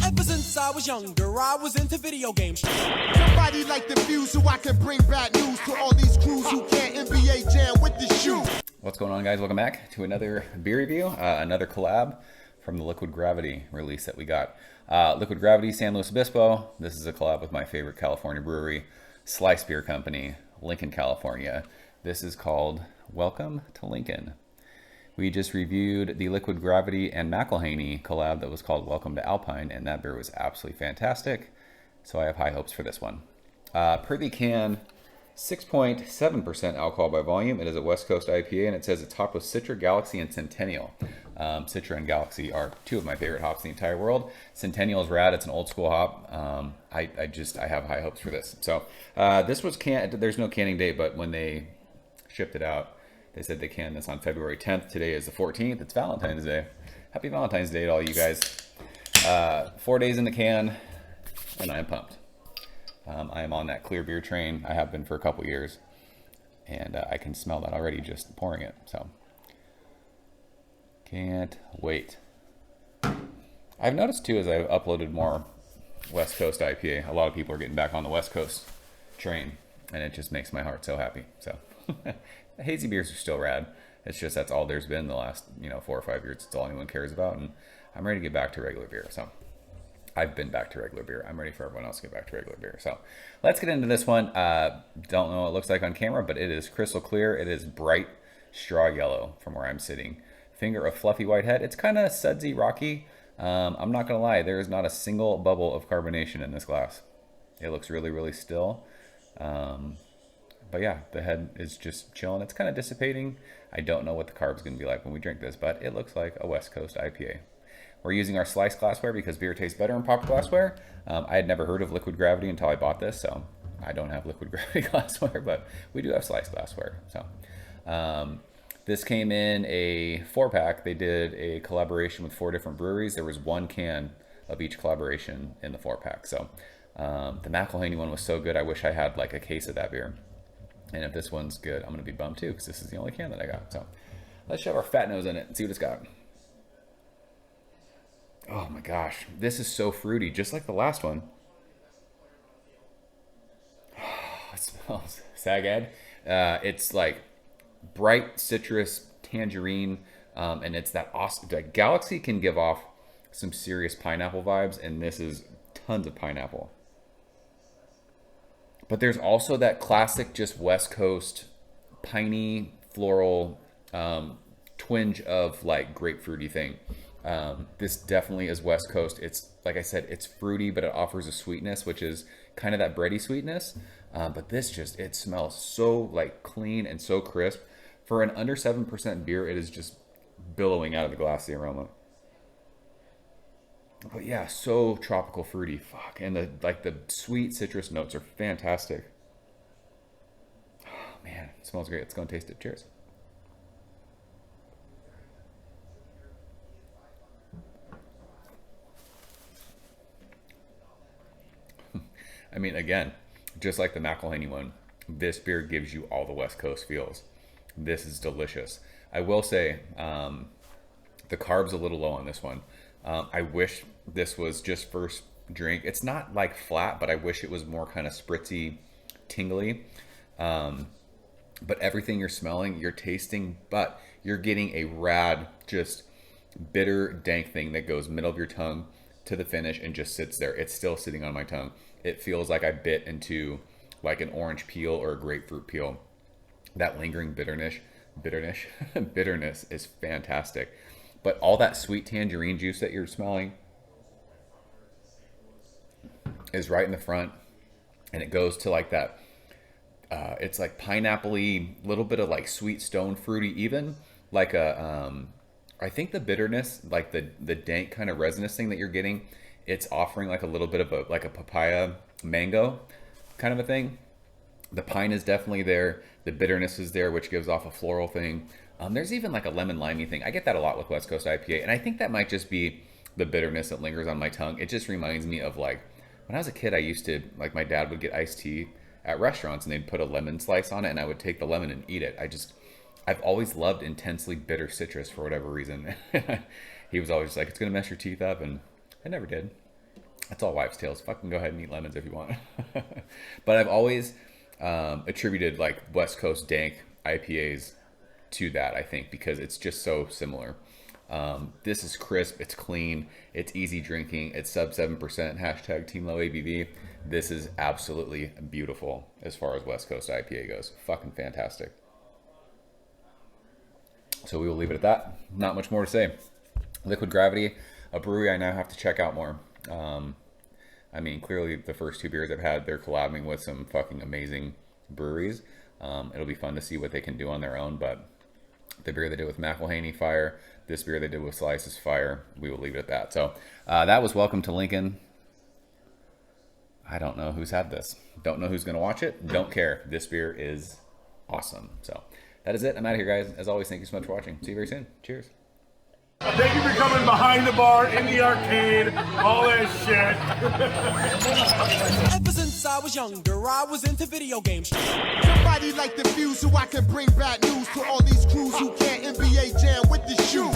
Ever since I was younger, I was into video games. Somebody like the Fuse so I can bring bad news to all these crews who can't NBA jam with the shoe. What's going on, guys? Welcome back to another beer review, another collab from the Liquid Gravity release that we got. Liquid Gravity, San Luis Obispo. This is a collab with my favorite California brewery, Slice Beer Company, Lincoln, California. This is called Welcome to Lincoln. We just reviewed the Liquid Gravity and McElhaney collab that was called Welcome to Alpine, and that beer was absolutely fantastic. So I have high hopes for this one. Per the can, 6.7% alcohol by volume. It is a West Coast IPA, and it says it's hopped with Citra, Galaxy, and Centennial. Citra and Galaxy are two of my favorite hops in the entire world. Centennial is rad. It's an old school hop. I have high hopes for this. So this was there's no canning date, but when they shipped it out, they said they canned this on February 10th. Today is the 14th. It's Valentine's Day. Happy Valentine's Day to all you guys. 4 days in the can, and I am pumped. I am on that clear beer train. I have been for a couple years, and I can smell that already just pouring it. So can't wait. I've noticed too, as I've uploaded more West Coast IPA, a lot of people are getting back on the West Coast train, and it just makes my heart so happy. So hazy beers are still rad. It's just that's all there's been the last 4 or 5 years. It's all anyone cares about, and I'm ready to get back to regular beer. So I've been back to regular beer. I'm ready for everyone else to get back to regular beer. So let's get into this one. Don't know what it looks like on camera, but it is crystal clear. It is bright straw yellow from where I'm sitting. Finger of fluffy white head. It's kind of sudsy, rocky. I'm not gonna lie, there is not a single bubble of carbonation in this glass. It looks really, really still. But yeah, the head is just chilling. It's kind of dissipating. I don't know what the carb's gonna be like when we drink this, but it looks like a West Coast IPA. We're using our Slice glassware because beer tastes better in pocket glassware. I had never heard of Liquid Gravity until I bought this, so I don't have Liquid Gravity glassware, but we do have Slice glassware. So this came in a 4-pack. They did a collaboration with 4 different breweries. There was 1 can of each collaboration in the 4-pack. So the McElhaney one was so good, I wish I had like a case of that beer. And if this one's good, I'm gonna be bummed too, because this is the only can that I got. So let's shove our fat nose in it and see what it's got. Oh my gosh, this is so fruity, just like the last one. It smells sagad. It's like bright citrus tangerine, and it's that awesome. Like Galaxy can give off some serious pineapple vibes, and this is tons of pineapple. But there's also that classic, just West Coast, piney, floral twinge of like grapefruity thing. This definitely is West Coast. It's like I said, it's fruity, but it offers a sweetness, which is kind of that bready sweetness. But this it smells so like clean and so crisp. For an under 7% beer, it is just billowing out of the glass, the aroma. But yeah, so tropical fruity. Fuck. And the sweet citrus notes are fantastic. Oh man, it smells great. Let's go and taste it. Cheers. I mean, again, just like the McElhaney one, this beer gives you all the West Coast feels. This is delicious. I will say, the carb's a little low on this one. I wish this was just first drink. It's not like flat, but I wish it was more kind of spritzy, tingly. But everything you're smelling, you're tasting, but you're getting a rad, just bitter, dank thing that goes middle of your tongue to the finish and just sits there. It's still sitting on my tongue. It feels like I bit into like an orange peel or a grapefruit peel. That lingering bitterness is fantastic. But all that sweet tangerine juice that you're smelling is right in the front, and it goes to like that. It's like pineapple-y, little bit of like sweet stone fruity, even like a. I think the bitterness, like the dank kind of resinous thing that you're getting, it's offering like a little bit of a papaya mango kind of a thing. The pine is definitely there. The bitterness is there, which gives off a floral thing. There's even like a lemon limey thing. I get that a lot with West Coast IPA, and I think that might just be the bitterness that lingers on my tongue. It just reminds me of like when I was a kid, I used to, like, my dad would get iced tea at restaurants and they'd put a lemon slice on it, and I would take the lemon and eat it. I've always loved intensely bitter citrus for whatever reason. He was always like, it's gonna mess your teeth up, and it never did. That's all wives' tales. Fucking go ahead and eat lemons if you want. But I've always attributed like West Coast dank IPAs to that, I think, because it's just so similar. This is crisp, it's clean, it's easy drinking, it's sub 7%, hashtag Team Low ABV. This is absolutely beautiful as far as West Coast IPA goes. Fucking fantastic. So we will leave it at that. Not much more to say. Liquid Gravity, a brewery I now have to check out more. I mean, clearly the first 2 beers I've had, they're collabing with some fucking amazing breweries. It'll be fun to see what they can do on their own, but the beer they did with McElhaney, fire. This beer they did with Slices, fire. We will leave it at that. So that was Welcome to Lincoln. I don't know who's had this. Don't know who's going to watch it. Don't care. This beer is awesome. So that is it. I'm out of here, guys. As always, thank you so much for watching. See you very soon. Cheers. Thank you for coming behind the bar, in the arcade, all that shit. Ever since I was younger, I was into video games. Somebody like the fuse so I can bring bad news to all these crews who can't NBA jam with the shoe.